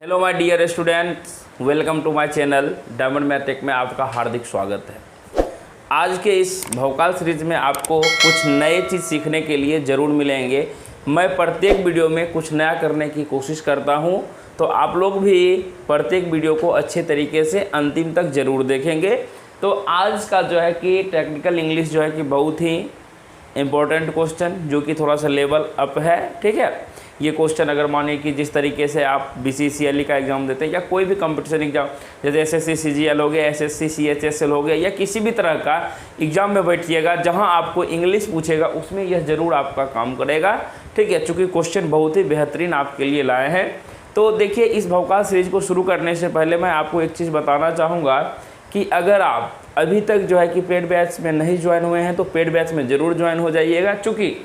Hello my dear students, welcome to my channel diamond Mathtech में आपका हार्दिक स्वागत है। आज के इस भौकाल सीरीज में आपको कुछ नए चीज़ सीखने के लिए ज़रूर मिलेंगे। मैं प्रत्येक वीडियो में कुछ नया करने की कोशिश करता हूं, तो आप लोग भी प्रत्येक वीडियो को अच्छे तरीके से अंतिम तक ज़रूर देखेंगे। तो आज का जो है कि टेक्निकल इंग्लिश जो है कि बहुत ही इम्पोर्टेंट क्वेश्चन, जो कि थोड़ा सा लेवल अप है। ठीक है, ये क्वेश्चन अगर मानिए कि जिस तरीके से आप BCCLE का एग्ज़ाम देते हैं या कोई भी कंपटीशन एग्ज़ाम जैसे SSC CGL हो गया, SSC CHSL हो गया, या किसी भी तरह का एग्ज़ाम में बैठिएगा जहां आपको इंग्लिश पूछेगा, उसमें यह ज़रूर आपका काम करेगा। ठीक है, चूँकि क्वेश्चन बहुत ही बेहतरीन आपके लिए लाए हैं। तो देखिए, इस भौकाल सीरीज को शुरू करने से पहले मैं आपको एक चीज़ बताना चाहूँगा कि अगर आप अभी तक जो है कि पेड बैच में नहीं ज्वाइन हुए हैं तो पेड बैच में ज़रूर ज्वाइन हो जाइएगा, चूँकि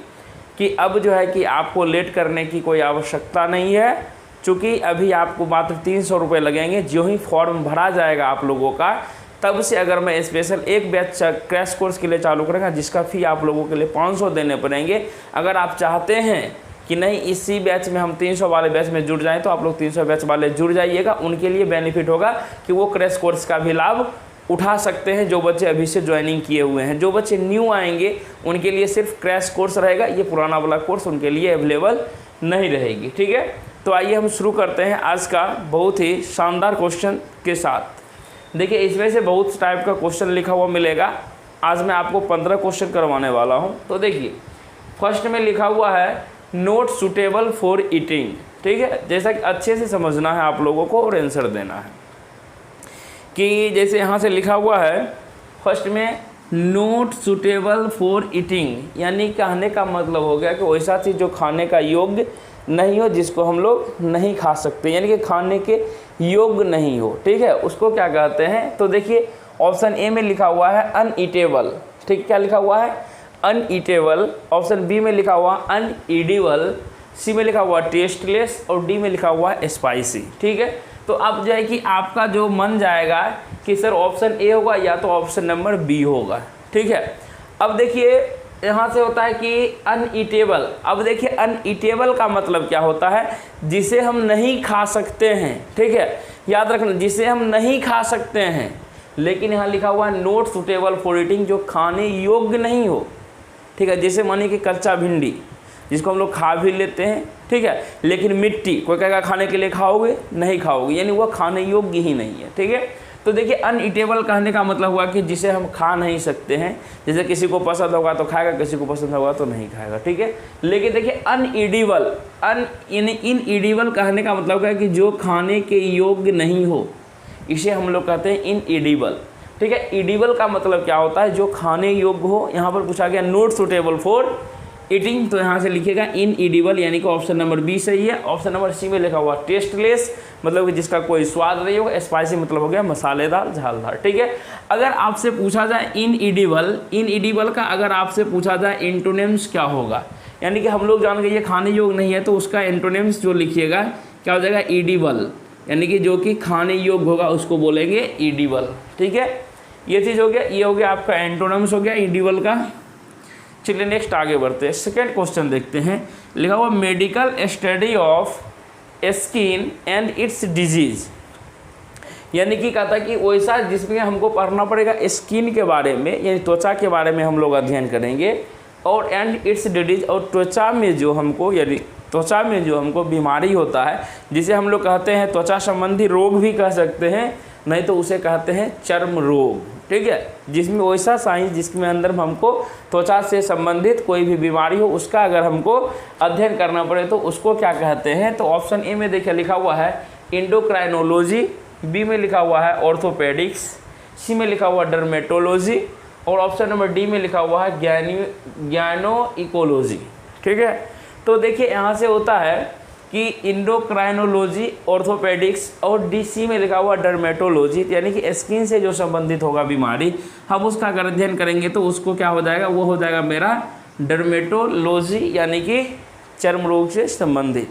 अब जो है कि आपको लेट करने की कोई आवश्यकता नहीं है। चूँकि अभी आपको मात्र 300 रुपये लगेंगे। जो ही फॉर्म भरा जाएगा आप लोगों का, तब से अगर मैं स्पेशल एक बैच क्रैश कोर्स के लिए चालू करूँगा, जिसका फ़ी आप लोगों के लिए 500 देने पड़ेंगे। अगर आप चाहते हैं कि नहीं इसी बैच में हम 300 वाले बैच में जुड़ जाएँ, तो आप लोग 300 बैच वाले जुड़ जाइएगा। उनके लिए बेनिफिट होगा कि वो क्रैश कोर्स का भी लाभ उठा सकते हैं, जो बच्चे अभी से ज्वाइनिंग किए हुए हैं। जो बच्चे न्यू आएंगे उनके लिए सिर्फ क्रैश कोर्स रहेगा, ये पुराना वाला कोर्स उनके लिए अवेलेबल नहीं रहेगी। ठीक है, तो आइए हम शुरू करते हैं आज का बहुत ही शानदार क्वेश्चन के साथ। देखिए, इसमें से बहुत टाइप का क्वेश्चन लिखा हुआ मिलेगा। आज मैं आपको 15 क्वेश्चन करवाने वाला हूँ। तो देखिए, फर्स्ट में लिखा हुआ है नोट सूटेबल फॉर ईटिंग। ठीक है, जैसा कि अच्छे से समझना है आप लोगों को और आंसर देना है। कि जैसे यहाँ से लिखा हुआ है फर्स्ट में नोट सूटेबल फॉर ईटिंग, यानी कहने का मतलब हो गया कि वैसा चीज़ जो खाने का योग्य नहीं हो, जिसको हम लोग नहीं खा सकते, यानी कि खाने के योग्य नहीं हो। ठीक है, उसको क्या कहते हैं? तो देखिए, ऑप्शन ए में लिखा हुआ है अनईटेबल। ठीक, क्या लिखा हुआ है? अनईटेबल। ऑप्शन बी में लिखा हुआ अनईडिबल, सी में लिखा हुआ टेस्टलेस और डी में लिखा हुआ है स्पाइसी। ठीक है, तो अब जो है कि आपका जो मन जाएगा कि सर ऑप्शन ए होगा या तो ऑप्शन नंबर बी होगा। ठीक है, अब देखिए यहाँ से होता है कि अनईटेबल। अब देखिए, अनईटेबल का मतलब क्या होता है? जिसे हम नहीं खा सकते हैं। ठीक है, याद रखना, जिसे हम नहीं खा सकते हैं। लेकिन यहाँ लिखा हुआ है नोट सूटेबल फॉर ईटिंग, जो खाने योग्य नहीं हो। ठीक है, जैसे मानिए कि कच्चा भिंडी, जिसको हम लोग खा भी लेते हैं। ठीक है, लेकिन मिट्टी कोई कहेगा खाने के लिए खाओगे, नहीं खाओगे, यानी वह खाने योग्य ही नहीं है। ठीक है, तो देखिए, अनईटेबल कहने का मतलब हुआ कि जिसे हम खा नहीं सकते हैं। जैसे किसी को पसंद होगा तो खाएगा, किसी को पसंद होगा तो नहीं खाएगा। ठीक है, लेकिन देखिए अनईडिबल, इनईडिबल कहने का मतलब है कि जो खाने के योग्य नहीं हो, इसे हम लोग कहते हैं इनईडिबल। ठीक है, ईडिबल का मतलब क्या होता है? जो खाने योग्य हो। यहाँ पर पूछा गया नोट सूटेबल फॉर ईटिंग, तो यहाँ से लिखेगा इनईडिबल, यानी कि ऑप्शन नंबर बी सही है। ऑप्शन नंबर सी में लिखा हुआ टेस्टलेस, मतलब कि जिसका कोई स्वाद नहीं होगा। स्पाइसी मतलब हो गया मसालेदार, झालदार। ठीक है, अगर आपसे पूछा जाए इनईडिबल का अगर आपसे पूछा जाए एंटोनिम्स क्या होगा, यानी कि हम लोग जान गए ये खाने योग्य नहीं है, तो उसका एंटोनिम्स जो लिखिएगा क्या हो जाएगा? ईडिबल, यानी कि जो कि खाने योग्य होगा उसको बोलेंगे ईडिबल। ठीक है, ये चीज़ हो गया, ये हो गया आपका एंटोनिम्स हो गया ईडिबल का। चलिए नेक्स्ट आगे बढ़ते हैं। सेकेंड क्वेश्चन देखते हैं। लिखा हुआ medical study of skin and it's disease, यानी कि कहता है कि वैसा जिसमें हमको पढ़ना पड़ेगा स्किन के बारे में, यानी त्वचा के बारे में हम लोग अध्ययन करेंगे, और एंड इट्स डिजीज, और त्वचा में जो हमको, यानी त्वचा में जो हमको बीमारी होता है, जिसे हम लोग कहते हैं त्वचा संबंधी रोग भी कह सकते हैं, नहीं तो उसे कहते हैं चर्म रोग। ठीक है, जिसमें वैसा साइंस जिसमें अंदर हमको त्वचा से संबंधित कोई भी बीमारी हो, उसका अगर हमको अध्ययन करना पड़े तो उसको क्या कहते हैं? तो ऑप्शन ए में देखिए लिखा हुआ है एंडोक्राइनोलॉजी, बी में लिखा हुआ है ऑर्थोपेडिक्स, सी में लिखा हुआ डर्मेटोलॉजी, और ऑप्शन नंबर डी में लिखा हुआ है ग्यानोइकोलॉजी। ठीक है, तो देखिए यहाँ से होता है कि इंडोक्राइनोलॉजी, ऑर्थोपेडिक्स, और डीसी में लिखा हुआ डर्मेटोलॉजी, यानी कि स्किन से जो संबंधित होगा बीमारी, हम उसका अगर अध्ययन करेंगे तो उसको क्या हो जाएगा? वो हो जाएगा मेरा डर्मेटोलॉजी, यानी कि चर्म रोग से संबंधित।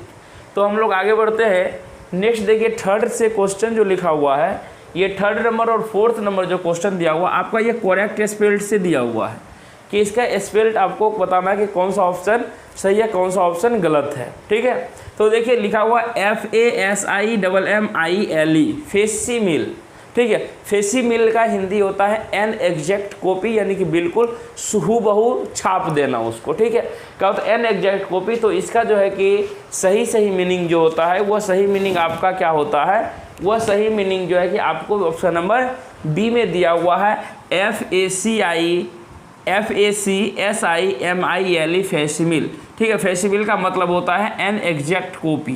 तो हम लोग आगे बढ़ते हैं। नेक्स्ट देखिए, थर्ड से क्वेश्चन जो लिखा हुआ है, ये थर्ड नंबर और फोर्थ नंबर जो क्वेश्चन दिया हुआ आपका, ये करेक्ट स्पेल्ड से दिया हुआ है। कि इसका स्पेल्ड आपको बताना है कि कौन सा ऑप्शन सही है, कौन सा ऑप्शन गलत है। ठीक है, तो देखिए लिखा हुआ FASIMMILE, फेसिमिल। ठीक है, फेसिमिल का हिंदी होता है एन एग्जैक्ट कॉपी, यानी कि बिल्कुल हूबहू छाप देना उसको। ठीक है, क्या होता है एन एग्जैक्ट कॉपी। तो इसका जो है कि सही मीनिंग जो होता है वह सही मीनिंग आपका क्या होता है, वह सही मीनिंग जो है कि आपको ऑप्शन नंबर बी में दिया हुआ है FASIMILE, फेसिमिल। ठीक है, फेसिमिल का मतलब होता है एन एग्जैक्ट कॉपी।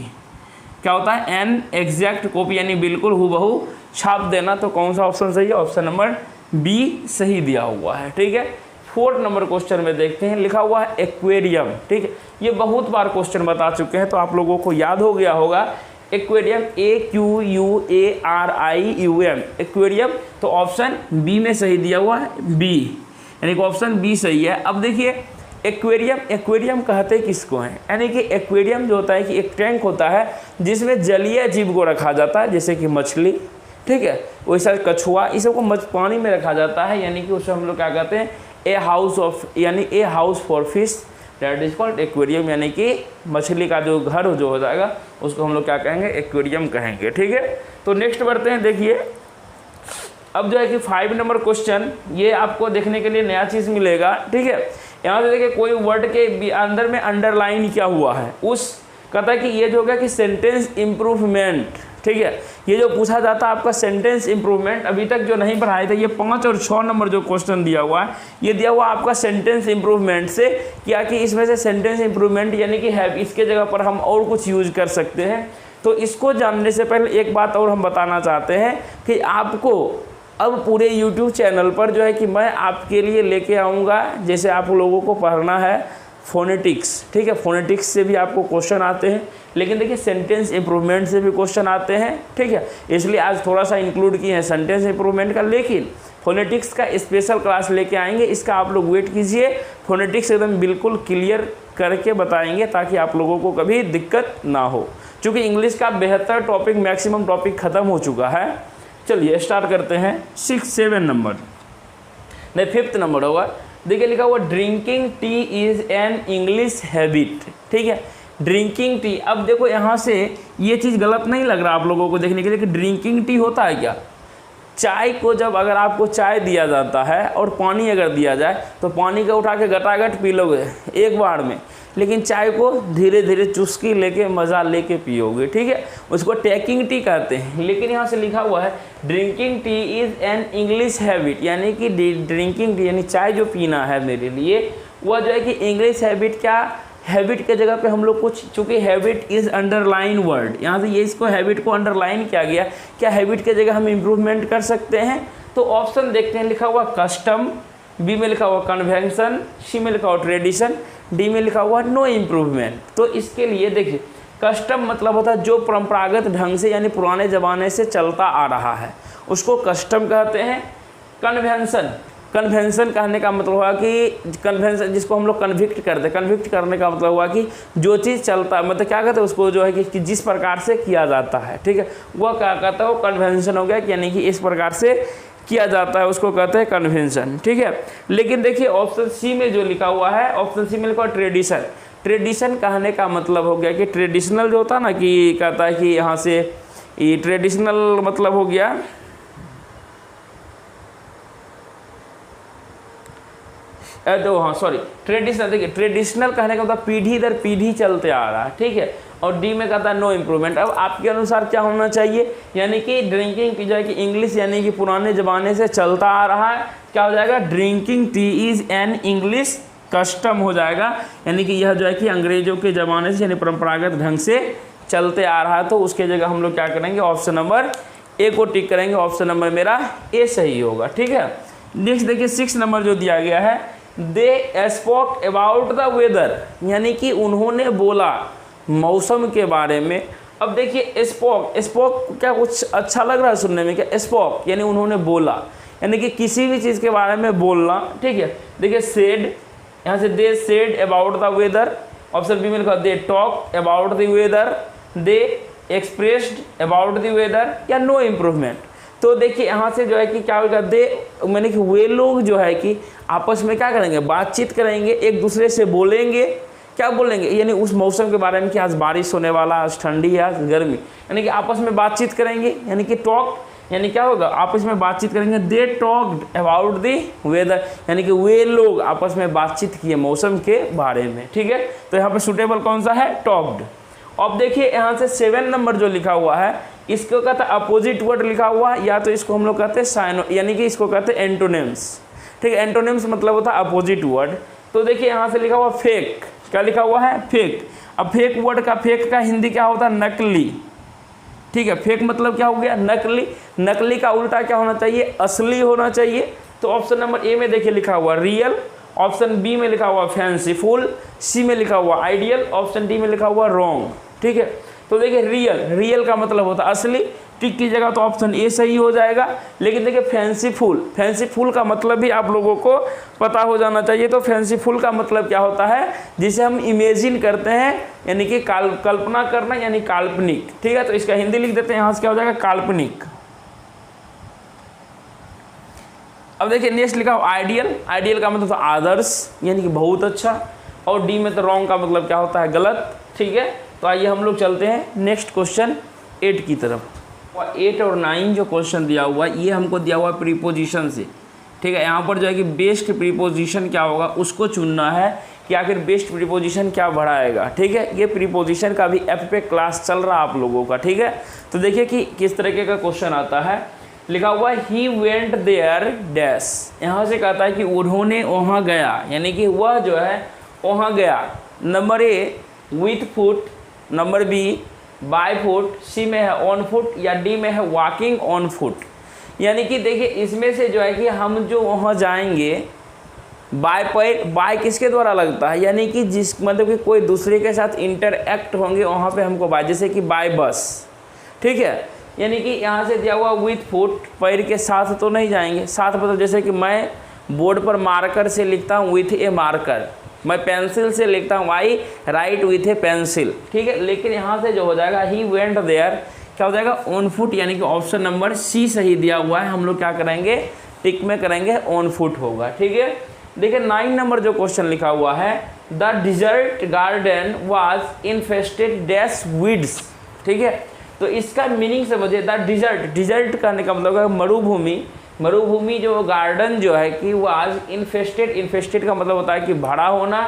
क्या होता है एन एग्जैक्ट कॉपी, यानी बिल्कुल हूबहू छाप देना। तो कौन सा ऑप्शन सही है, ऑप्शन नंबर बी सही दिया हुआ है। ठीक है, 4 नंबर क्वेश्चन में देखते हैं, लिखा हुआ है एक्वेरियम। ठीक है, ये बहुत बार क्वेश्चन बता चुके हैं तो आप लोगों को याद हो गया होगा। Aquarium AQUARIUM, aquarium. तो ऑप्शन बी में सही दिया हुआ है, बी, यानी कि ऑप्शन बी सही है। अब देखिए एक्वेरियम कहते किसको हैं, यानी कि एक्वेरियम जो होता है कि एक टैंक होता है जिसमें जलीय जीव को रखा जाता है, जैसे कि मछली। ठीक है, वैसा कछुआ, इस सबको पानी में रखा जाता है, यानी कि उसे हम लोग क्या कहते हैं a house for fish, that is called aquarium, यानी कि मछली का जो घर जो हो जाएगा उसको हम लोग क्या कहेंगे, एक्वेरियम कहेंगे। ठीक है, तो नेक्स्ट बढ़ते हैं। देखिए अब जो है कि 5 नंबर क्वेश्चन, ये आपको देखने के लिए नया चीज़ मिलेगा। ठीक है, यहाँ से देखिए कोई वर्ड के अंदर में अंडरलाइन क्या हुआ है, उस कहता है कि ये जो होगा कि सेंटेंस इम्प्रूवमेंट। ठीक है, ये जो पूछा जाता है आपका सेंटेंस इम्प्रूवमेंट, अभी तक जो नहीं पढ़ाए थे, ये 5 और 6 नंबर जो क्वेश्चन दिया हुआ है, ये दिया हुआ आपका सेंटेंस इम्प्रूवमेंट से, क्या कि इसमें से सेंटेंस इम्प्रूवमेंट यानी कि हैव, इसके जगह पर हम और कुछ यूज कर सकते हैं। तो इसको जानने से पहले एक बात और हम बताना चाहते हैं कि आपको अब पूरे YouTube चैनल पर जो है कि मैं आपके लिए लेके आऊँगा, जैसे आप लोगों को पढ़ना है फोनेटिक्स। ठीक है, फोनेटिक्स से भी आपको क्वेश्चन आते हैं, लेकिन देखिए सेंटेंस इम्प्रूवमेंट से भी क्वेश्चन आते हैं। ठीक है, इसलिए आज थोड़ा सा इंक्लूड किए हैं सेंटेंस इम्प्रूवमेंट का, लेकिन फोनेटिक्स का स्पेशल क्लास लेके आएंगे, इसका आप लोग वेट कीजिए। फोनेटिक्स एकदम बिल्कुल क्लियर करके बताएंगे ताकि आप लोगों को कभी दिक्कत ना हो, क्योंकि इंग्लिश का 72 टॉपिक मैक्सिमम टॉपिक ख़त्म हो चुका है। चलिए स्टार्ट करते हैं 7 नंबर, नहीं 5th नंबर होगा। देखिए लिखा हुआ drinking tea is an English habit. ठीक है, ड्रिंकिंग टी। अब देखो यहाँ से ये चीज़ गलत नहीं लग रहा आप लोगों को देखने के लिए कि ड्रिंकिंग टी होता है क्या। चाय को जब अगर आपको चाय दिया जाता है और पानी अगर दिया जाए तो पानी का उठा के गटागट पी लोगे एक बार में, लेकिन चाय को धीरे धीरे चुस्की लेके मज़ा लेके पियोगे। ठीक है, उसको टेकिंग टी कहते हैं। लेकिन यहाँ से लिखा हुआ है drinking tea is an English habit, यानी कि ड्रिंकिंग टी यानी चाय जो पीना है मेरे लिए, वह जो है कि इंग्लिश हैबिट। क्या हैबिट के जगह पे हम लोग कुछ, चूँकि हैबिट इज़ अंडरलाइन वर्ड, यहाँ से ये इसको हैबिट को अंडरलाइन किया गया। क्या हैबिट के जगह हम इम्प्रूवमेंट कर सकते हैं? तो ऑप्शन देखते हैं, लिखा हुआ कस्टम, बी में लिखा हुआ कन्वेंशन, सी में लिखा हुआ ट्रेडिशन, डी में लिखा हुआ नो इम्प्रूवमेंट। तो इसके लिए देखिए कस्टम मतलब होता है जो परंपरागत ढंग से यानी पुराने ज़माने से चलता आ रहा है, उसको कस्टम कहते हैं। कन्वेंशन कहने का मतलब हुआ कि कन्वेंशन जिसको हम लोग कन्विक्ट करते हैं, कन्विक्ट करने का मतलब हुआ कि जो चीज़ चलता है, मतलब क्या कहते हैं उसको, जो है कि जिस प्रकार से किया जाता है। ठीक है, वह क्या कहता है, वो कन्वेंशन हो गया, यानी कि इस प्रकार से किया जाता है उसको कहते हैं कन्वेंशन। ठीक है, लेकिन देखिए ऑप्शन सी में जो लिखा हुआ है, ऑप्शन सी में लिखा हुआ ट्रेडिशन। ट्रेडिशन कहने का मतलब हो गया कि ट्रेडिशनल जो होता है ना, कि कहता है कि यहाँ से ये ट्रेडिशनल मतलब हो गया तो हाँ सॉरी ट्रेडिशनल। देखिए ट्रेडिशनल कहने का मतलब पीढ़ी दर पीढ़ी चलते आ रहा है। ठीक है, और डी में कहता है नो इम्प्रूवमेंट। अब आपके अनुसार क्या होना चाहिए, यानी कि ड्रिंकिंग टी जो है कि इंग्लिश यानी कि पुराने ज़माने से चलता आ रहा है, क्या हो जाएगा, drinking tea is an English custom हो जाएगा, यानी कि यह जो है कि अंग्रेजों के ज़माने से यानी परंपरागत ढंग से चलते आ रहा है। तो उसके जगह हम लोग क्या करेंगे, ऑप्शन नंबर ए को टिक करेंगे, ऑप्शन नंबर मेरा ए सही होगा। ठीक है, नेक्स्ट देखिए 6 नंबर जो दिया गया है, they spoke about the weather, यानी कि उन्होंने बोला मौसम के बारे में। अब देखिए स्पोक क्या कुछ अच्छा लग रहा है सुनने में, क्या स्पोक यानी उन्होंने बोला, यानी कि किसी भी चीज़ के बारे में बोलना। ठीक है, देखिए सेड, यहाँ से they said about the weather, option B में लिखा they talk about the weather, they expressed about the weather, या नो इम्प्रूवमेंट। तो देखिए यहाँ से जो है कि क्या होगा, मैंने कि वे लोग जो है कि आपस में क्या करेंगे, बातचीत करेंगे, एक दूसरे से बोलेंगे, क्या बोलेंगे, यानी उस मौसम के बारे में कि आज बारिश होने वाला, आज ठंडी है, आज गर्मी, यानी कि आपस में बातचीत करेंगे, यानी कि टॉक, यानी क्या होगा, आपस में बातचीत करेंगे। They talked about the weather, यानी कि वे लोग आपस में बातचीत किए मौसम के बारे में, ठीक है। तो यहाँ पे सुटेबल कौन सा है, टॉक्ड। अब देखिए यहाँ से 7 नंबर जो लिखा हुआ है, इसको कहते हैं अपोजिट वर्ड लिखा हुआ है, या तो इसको हम लोग कहते हैं साइनो, यानी कि इसको कहते हैं एंटोनिम्स, ठीक है। एंटोनिम्स मतलब होता है अपोजिट वर्ड। तो देखिए यहाँ से लिखा हुआ फेक, क्या लिखा हुआ है, फेक। अब फेक वर्ड का, फेक का हिंदी क्या होता है, नकली, ठीक है। फेक मतलब क्या हो गया, नकली। नकली का उल्टा क्या होना चाहिए, असली होना चाहिए। तो ऑप्शन नंबर ए में देखिए लिखा हुआ रियल, ऑप्शन बी में लिखा हुआ फैंसीफुल, सी में लिखा हुआ आइडियल, ऑप्शन डी में लिखा हुआ रॉन्ग, ठीक है। तो देखिए रियल, रियल का मतलब होता है असली, टिक की जगह तो ऑप्शन ए सही हो जाएगा। लेकिन देखिए फैंसीफुल, फैंसीफुल का मतलब भी आप लोगों को पता हो जाना चाहिए। तो फैंसीफुल का मतलब क्या होता है, जिसे हम इमेजिन करते हैं, यानी कि कल्पना करना, यानी काल्पनिक, ठीक है। तो इसका हिंदी लिख देते हैं, यहाँ से क्या हो जाएगा, काल्पनिक। अब देखिए नेक्स्ट लिखा हो आइडियल, आइडियल का मतलब आदर्श, यानी कि बहुत अच्छा। और डी में तो रॉन्ग का मतलब क्या होता है, गलत, ठीक है। तो आइए हम लोग चलते हैं नेक्स्ट क्वेश्चन 8 की तरफ। और 8 और 9 जो क्वेश्चन दिया हुआ है, ये हमको दिया हुआ है प्रीपोजिशन से, ठीक है। यहाँ पर जो है कि बेस्ट प्रीपोजिशन क्या होगा उसको चुनना है कि आखिर बेस्ट प्रीपोजिशन क्या बढ़ाएगा, ठीक है। ये प्रीपोजिशन का भी ऐप पे क्लास चल रहा है आप लोगों का, ठीक है। तो देखिए कि किस तरीके का क्वेश्चन आता है। लिखा हुआ है ही वेंट देयर डैश, यहाँ से कहता है कि उन्होंने वहाँ गया, यानी कि वह जो है वहाँ गया। Number A with foot, number B by foot, C में है ऑन फुट, या डी में है वॉकिंग ऑन फुट। यानी कि देखिए इसमें से जो है कि हम जो वहाँ जाएंगे बाय पैर, बाय किसके द्वारा लगता है, यानी कि जिस मतलब कि कोई दूसरे के साथ इंटरएक्ट होंगे वहाँ पे हमको बाय, जैसे कि बाय बस, ठीक है। यानी कि यहाँ से दिया हुआ विथ फुट, पैर के साथ तो नहीं जाएंगे, साथ मतलब जैसे कि मैं बोर्ड पर मार्कर से लिखता हूँ विथ ए मार्कर, मैं पेंसिल से लिखता हूँ आई राइट विथ ए पेंसिल, ठीक है। लेकिन यहाँ से जो हो जाएगा ही वेंट देयर, क्या हो जाएगा, ऑन फुट, यानी कि ऑप्शन नंबर सी सही दिया हुआ है। हम लोग क्या करेंगे, टिक में करेंगे, ऑन फुट होगा, ठीक है। देखिए 9 नंबर जो क्वेश्चन लिखा हुआ है, the dessert garden was infested dash weeds, ठीक है। तो इसका मीनिंग समझिए, द डिजर्ट, डिजर्ट कहने का मतलब है मरुभूमि, मरुभूमि जो गार्डन जो है कि वो आज इन्फेस्टेड, इन्फेस्टेड का मतलब होता है कि भरा होना,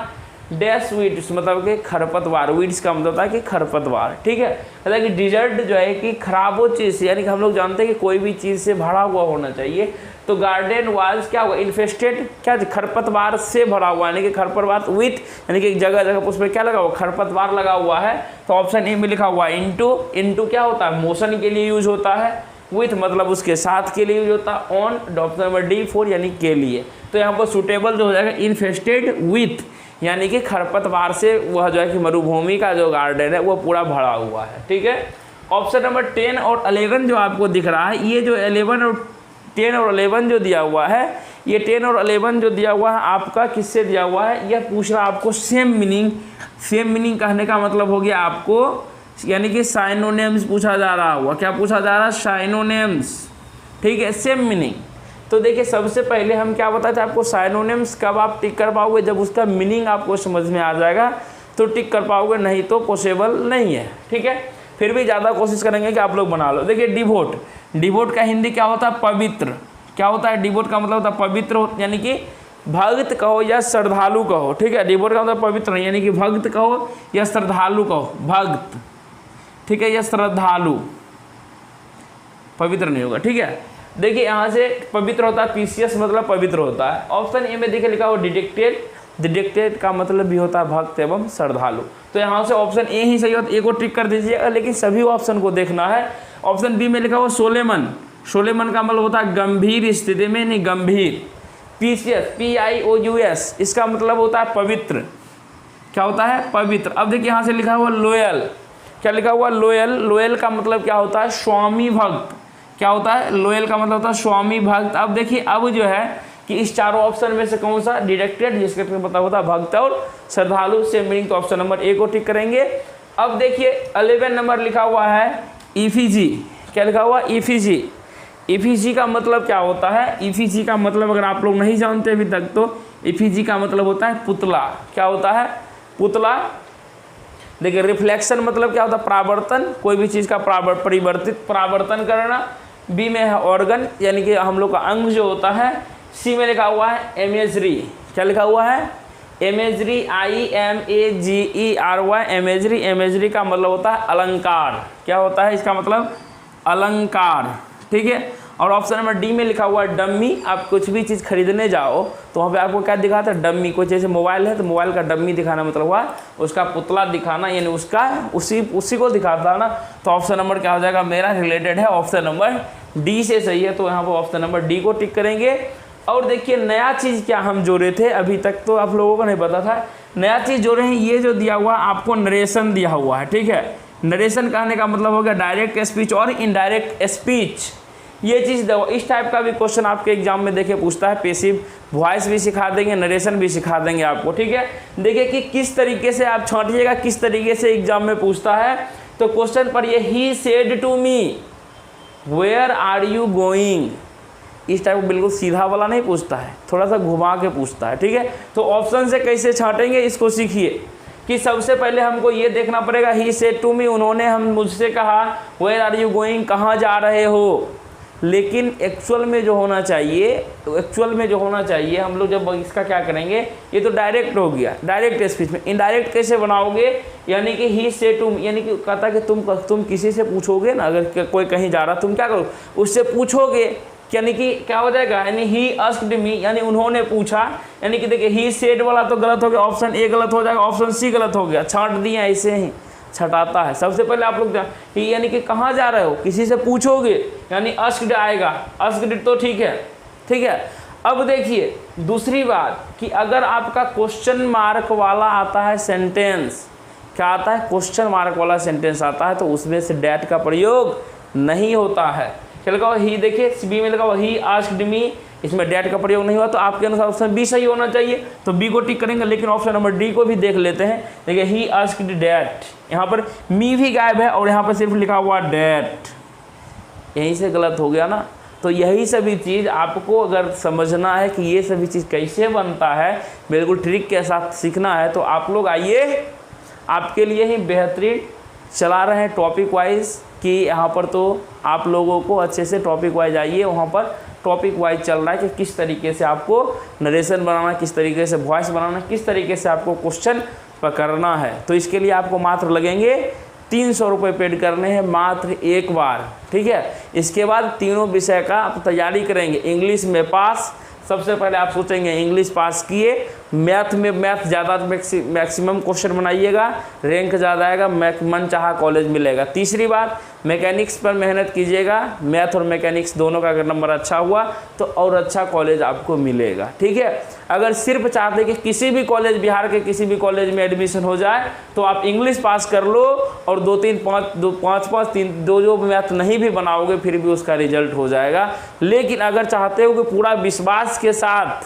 डैश वीड्स मतलब कि खरपतवार, वीड्स का मतलब होता है कि खरपतवार, ठीक है। मतलब कि डिजर्ट जो है कि खराबो चीज़ से, यानी कि हम लोग जानते हैं कि कोई भी चीज़ से भरा हुआ होना चाहिए। तो गार्डन वाज क्या हुआ, इन्फेस्टेड, क्या खरपतवार से भरा हुआ, यानी कि खरपतवार विथ, यानी कि जगह जगह उसमें क्या लगा हुआ, खरपतवार लगा हुआ है। तो ऑप्शन ए में लिखा हुआ है इनटू, इनटू क्या होता है, मोशन के लिए यूज होता है, विथ मतलब उसके साथ के लिए यूज होता है, ऑन ऑप्शन नंबर डी 4 यानी के लिए। तो यहाँ पर सुटेबल जो हो जाएगा इन्फेस्टेड विथ, यानी कि खरपतवार से वह जो है कि मरुभूमि का जो गार्डन है वो पूरा भरा हुआ है, ठीक है। ऑप्शन नंबर 10 और 11 जो आपको दिख रहा है, ये जो 11 और 10 और 11 जो दिया हुआ है, ये 10 और 11 जो दिया हुआ है आपका किससे दिया हुआ है, यह पूछ रहा है आपको सेम मीनिंग। सेम मीनिंग कहने का मतलब हो गया आपको, यानी कि साइनोनिम्स पूछा जा रहा हुआ, क्या पूछा जा रहा है, साइनोनिम्स, ठीक है, सेम मीनिंग। तो देखिए सबसे पहले हम क्या बताए थे आपको, साइनोनिम्स कब आप टिक कर पाओगे, जब उसका मीनिंग आपको समझ में आ जाएगा तो टिक कर पाओगे, नहीं तो पॉसिबल नहीं है, ठीक है। फिर भी ज़्यादा कोशिश करेंगे कि आप लोग बना लो। देखिए डिवोट, डिवोट का हिंदी क्या होता है, पवित्र, क्या होता है, डिवोट का मतलब होता है पवित्र, यानी कि भक्त कहो या श्रद्धालु कहो, ठीक है। डिवोट का मतलब पवित्र नहीं, यानी कि भक्त कहो या श्रद्धालु कहो, भक्त, ठीक है, या श्रद्धालु, पवित्र नहीं होगा, ठीक है। देखिए यहाँ से पवित्र होता है, पीसियस मतलब पवित्र होता है। ऑप्शन ए में देखिए लिखा हुआ डिडेक्टेड, डिडेक्टेड का मतलब भी होता है भक्त एवं श्रद्धालु। तो यहाँ से ऑप्शन ए ही सही होता है, ए को टिक कर दीजिएगा, लेकिन सभी ऑप्शन को देखना है। ऑप्शन बी में लिखा हुआ सोलेमन, सोलेमन का मतलब होता है गंभीर स्थिति में, नहीं गंभीर। पीसियस, PIOUS, इसका मतलब होता है पवित्र, क्या होता है, पवित्र। अब देखिए यहाँ से लिखा हुआ लोयल, क्या लिखा हुआ, लोयल, लोयल का मतलब क्या होता है, स्वामी भक्त, क्या होता है, लोयल का मतलब होता है स्वामी भक्त। अब देखिए अब जो है कि इस चारों ऑप्शन में से कौन सा डिडेक्टेड, जिसका मतलब होता है भक्त और श्रद्धालु से मीनिंग, तो ऑप्शन नंबर ए को टिक करेंगे। अब देखिए 11 नंबर लिखा हुआ है इफिजी, क्या लिखा हुआ, इफिजी, इफिजी का मतलब क्या होता है? इफिजी का मतलब अगर आप लोग नहीं जानते अभी तक तो इफिजी का मतलब होता है पुतला। क्या होता है? पुतला। देखिए रिफ्लेक्शन मतलब क्या होता है? परावर्तन, कोई भी चीज़ का परावर्तन करना। बी में है ऑर्गन, यानी कि हम लोग का अंग जो होता है। सी में लिखा हुआ है इमेजरी। क्या लिखा हुआ है? Imagery, IMAGERY, imagery. इमेजरी का मतलब होता है अलंकार। क्या होता है इसका मतलब? अलंकार। ठीक है। और ऑप्शन नंबर डी में लिखा हुआ है डम्मी। आप कुछ भी चीज़ खरीदने जाओ तो वहाँ पे आपको क्या दिखाता है? डम्मी। कोई जैसे मोबाइल है तो मोबाइल का डम्मी दिखाना मतलब हुआ उसका पुतला दिखाना, यानी उसका उसी को दिखाता है ना। तो ऑप्शन नंबर क्या हो जाएगा मेरा? रिलेटेड है ऑप्शन नंबर डी से सही है। तो यहाँ पर ऑप्शन नंबर डी को टिक करेंगे। और देखिए नया चीज़ क्या हम जोड़े थे, अभी तक तो आप लोगों को नहीं पता था। नया चीज़ जोड़े हैं, ये जो दिया हुआ आपको नरेशन दिया हुआ है। ठीक है। नरेशन कहने का मतलब हो गया डायरेक्ट स्पीच और इनडायरेक्ट स्पीच। ये चीज़ दो, इस टाइप का भी क्वेश्चन आपके एग्जाम में देखिए पूछता है। पैसिव वॉइस भी सिखा देंगे, नरेशन भी सिखा देंगे आपको। ठीक है। देखिए कि किस तरीके से आप छांटिएगा, किस तरीके से एग्जाम में पूछता है। तो क्वेश्चन पर ये ही said to me where are you going, इस टाइप बिल्कुल सीधा वाला नहीं पूछता है, थोड़ा सा घुमा के पूछता है। ठीक है। तो ऑप्शन से कैसे छांटेंगे इसको सीखिए कि सबसे पहले हमको ये देखना पड़ेगा ही सेड टू मी, उन्होंने हम मुझसे कहा वेयर आर यू गोइंग, कहाँ जा रहे हो। लेकिन एक्चुअल में जो होना चाहिए, हम लोग जब इसका क्या करेंगे, ये तो डायरेक्ट हो गया डायरेक्ट स्पीच में। इनडायरेक्ट कैसे बनाओगे? यानी कि ही से टू, यानी कि कहता कि तुम किसी से पूछोगे ना, अगर कोई कहीं जा रहा तुम क्या करो? उससे पूछोगे, यानी कि क्या हो जाएगा? यानी ही आस्क्ड मी, यानी उन्होंने पूछा। यानी कि देखिए ही सेड वाला तो गलत हो गया, ऑप्शन ए गलत हो जाएगा, ऑप्शन सी गलत हो गया। छांट दिया, ऐसे ही छटाता है। सबसे पहले आप लोग यानी कि कहाँ जा रहे हो, किसी से पूछोगे, यानी आस्क्ड आएगा। आस्क्ड तो ठीक है। ठीक है। अब देखिए दूसरी बात कि अगर आपका क्वेश्चन मार्क वाला आता है सेंटेंस, क्या आता है? क्वेश्चन मार्क वाला सेंटेंस आता है, तो उसमें से डैट का प्रयोग नहीं होता है। क्या लगा? ही, देखिए बी में लगा ही आस्क्ड मी, इसमें डैट का प्रयोग नहीं हुआ। तो आपके अनुसार ऑप्शन बी सही होना चाहिए, तो बी को टिक करेंगे। लेकिन ऑप्शन नंबर डी को भी देख लेते हैं। देखिए ही आस्क्ड डैट, यहाँ पर मी भी गायब है और यहाँ पर सिर्फ लिखा हुआ डैट, यहीं से गलत हो गया ना। तो यही सभी चीज़ आपको अगर समझना है कि ये सभी चीज़ कैसे बनता है, बिल्कुल ट्रिक के साथ सीखना है, तो आप लोग आइए, आपके लिए ही बेहतरीन चला रहे हैं टॉपिक वाइज कि यहाँ पर तो आप लोगों को अच्छे से टॉपिक वाइज आइए, वहाँ पर टॉपिक वाइज चल रहा है कि किस तरीके से आपको नरेशन बनाना, किस तरीके से वॉइस बनाना, किस तरीके से आपको क्वेश्चन पकड़ना है। तो इसके लिए आपको मात्र लगेंगे 300 रुपये पेड करने हैं, मात्र एक बार। ठीक है। इसके बाद तीनों विषय का आप तैयारी करेंगे। इंग्लिश में पास, सबसे पहले आप सोचेंगे इंग्लिश पास किए, मैथ में ज़्यादा मैक्सिमम क्वेश्चन बनाइएगा, रैंक ज़्यादा आएगा, मन चाहा कॉलेज मिलेगा। तीसरी बात मैकेनिक्स पर मेहनत कीजिएगा, मैथ और मैकेनिक्स दोनों का अगर नंबर अच्छा हुआ तो और अच्छा कॉलेज आपको मिलेगा। ठीक है। अगर सिर्फ चाहते कि किसी भी कॉलेज, बिहार के किसी भी कॉलेज में एडमिशन हो जाए, तो आप इंग्लिश पास कर लो और 2-3 जो मैथ नहीं भी बनाओगे फिर भी उसका रिजल्ट हो जाएगा। लेकिन अगर चाहते हो कि पूरा विश्वास के साथ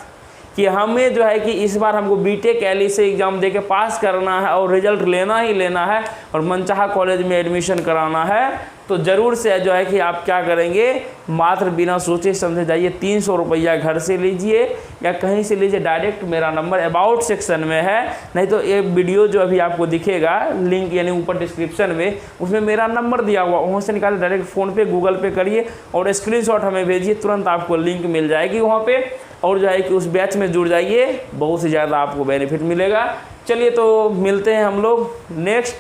कि हमें जो है कि इस बार हमको बीटेक कैली से एग्ज़ाम देके पास करना है और रिजल्ट लेना ही लेना है और मनचाहा कॉलेज में एडमिशन कराना है, तो ज़रूर से जो है कि आप क्या करेंगे, मात्र बिना सोचे समझे जाइए, 300 रुपया घर से लीजिए या कहीं से लीजिए। डायरेक्ट मेरा नंबर अबाउट सेक्शन में है, नहीं तो ये वीडियो जो अभी आपको दिखेगा लिंक, यानी ऊपर डिस्क्रिप्शन में, उसमें मेरा नंबर दिया हुआ, वहाँ से निकालिए, डायरेक्ट फ़ोनपे गूगल पे करिए और स्क्रीनशॉट हमें भेजिए, तुरंत आपको लिंक मिल जाएगी वहाँ पर। और जो है कि उस बैच में जुड़ जाइए, बहुत ही ज़्यादा आपको बेनिफिट मिलेगा। चलिए तो मिलते हैं हम लोग नेक्स्ट,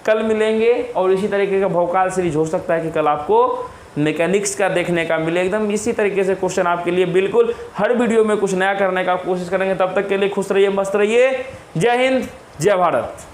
कल मिलेंगे। और इसी तरीके का भौकाल सीरीज हो सकता है कि कल आपको मैकेनिक्स का देखने का मिले, एकदम इसी तरीके से क्वेश्चन आपके लिए बिल्कुल हर वीडियो में कुछ नया करने का कोशिश करेंगे। तब तक के लिए खुश रहिए, मस्त रहिए। जय हिंद, जय भारत।